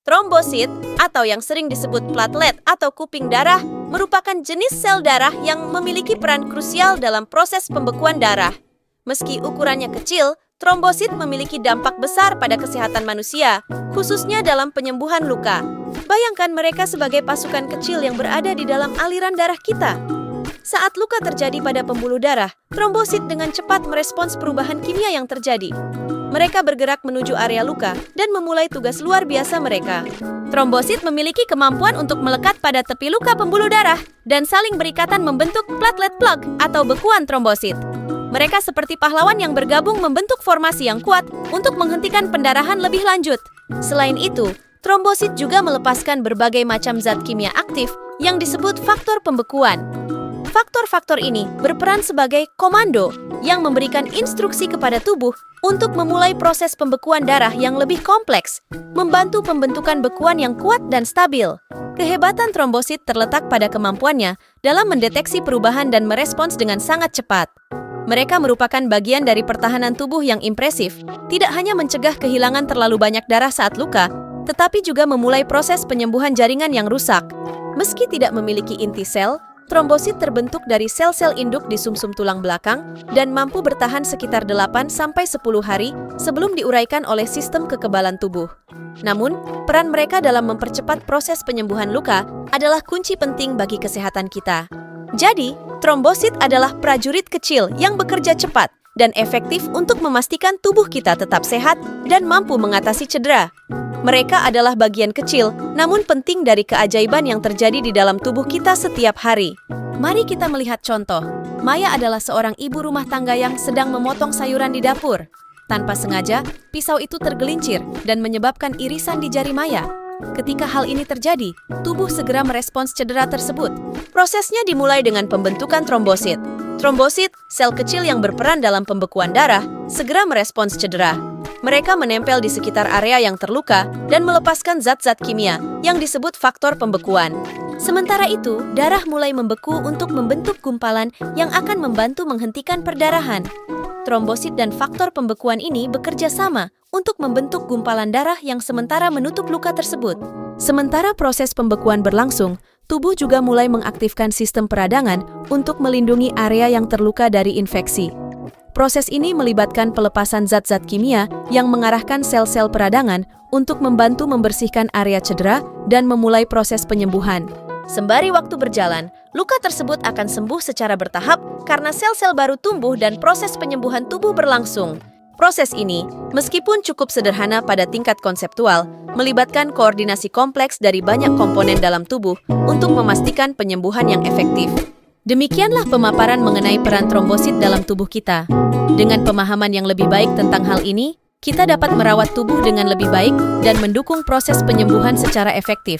Trombosit, atau yang sering disebut platelet atau kuping darah, merupakan jenis sel darah yang memiliki peran krusial dalam proses pembekuan darah. Meski ukurannya kecil, trombosit memiliki dampak besar pada kesehatan manusia, khususnya dalam penyembuhan luka. Bayangkan mereka sebagai pasukan kecil yang berada di dalam aliran darah kita. Saat luka terjadi pada pembuluh darah, trombosit dengan cepat merespons perubahan kimia yang terjadi. Mereka bergerak menuju area luka dan memulai tugas luar biasa mereka. Trombosit memiliki kemampuan untuk melekat pada tepi luka pembuluh darah dan saling berikatan membentuk platelet plug atau bekuan trombosit. Mereka seperti pahlawan yang bergabung membentuk formasi yang kuat untuk menghentikan pendarahan lebih lanjut. Selain itu, trombosit juga melepaskan berbagai macam zat kimia aktif yang disebut faktor pembekuan. Faktor-faktor ini berperan sebagai komando yang memberikan instruksi kepada tubuh untuk memulai proses pembekuan darah yang lebih kompleks, membantu pembentukan bekuan yang kuat dan stabil. Kehebatan trombosit terletak pada kemampuannya dalam mendeteksi perubahan dan merespons dengan sangat cepat. Mereka merupakan bagian dari pertahanan tubuh yang impresif, tidak hanya mencegah kehilangan terlalu banyak darah saat luka, tetapi juga memulai proses penyembuhan jaringan yang rusak. Meski tidak memiliki inti sel, trombosit terbentuk dari sel-sel induk di sumsum tulang belakang dan mampu bertahan sekitar 8-10 hari sebelum diuraikan oleh sistem kekebalan tubuh. Namun, peran mereka dalam mempercepat proses penyembuhan luka adalah kunci penting bagi kesehatan kita. Jadi, trombosit adalah prajurit kecil yang bekerja cepat dan efektif untuk memastikan tubuh kita tetap sehat dan mampu mengatasi cedera. Mereka adalah bagian kecil, namun penting dari keajaiban yang terjadi di dalam tubuh kita setiap hari. Mari kita melihat contoh. Maya adalah seorang ibu rumah tangga yang sedang memotong sayuran di dapur. Tanpa sengaja, pisau itu tergelincir dan menyebabkan irisan di jari Maya. Ketika hal ini terjadi, tubuh segera merespons cedera tersebut. Prosesnya dimulai dengan pembentukan trombosit. Trombosit, sel kecil yang berperan dalam pembekuan darah, segera merespons cedera. Mereka menempel di sekitar area yang terluka dan melepaskan zat-zat kimia yang disebut faktor pembekuan. Sementara itu, darah mulai membeku untuk membentuk gumpalan yang akan membantu menghentikan perdarahan. Trombosit dan faktor pembekuan ini bekerja sama untuk membentuk gumpalan darah yang sementara menutup luka tersebut. Sementara proses pembekuan berlangsung, tubuh juga mulai mengaktifkan sistem peradangan untuk melindungi area yang terluka dari infeksi. Proses ini melibatkan pelepasan zat-zat kimia yang mengarahkan sel-sel peradangan untuk membantu membersihkan area cedera dan memulai proses penyembuhan. Sembari waktu berjalan, luka tersebut akan sembuh secara bertahap karena sel-sel baru tumbuh dan proses penyembuhan tubuh berlangsung. Proses ini, meskipun cukup sederhana pada tingkat konseptual, melibatkan koordinasi kompleks dari banyak komponen dalam tubuh untuk memastikan penyembuhan yang efektif. Demikianlah pemaparan mengenai peran trombosit dalam tubuh kita. Dengan pemahaman yang lebih baik tentang hal ini, kita dapat merawat tubuh dengan lebih baik dan mendukung proses penyembuhan secara efektif.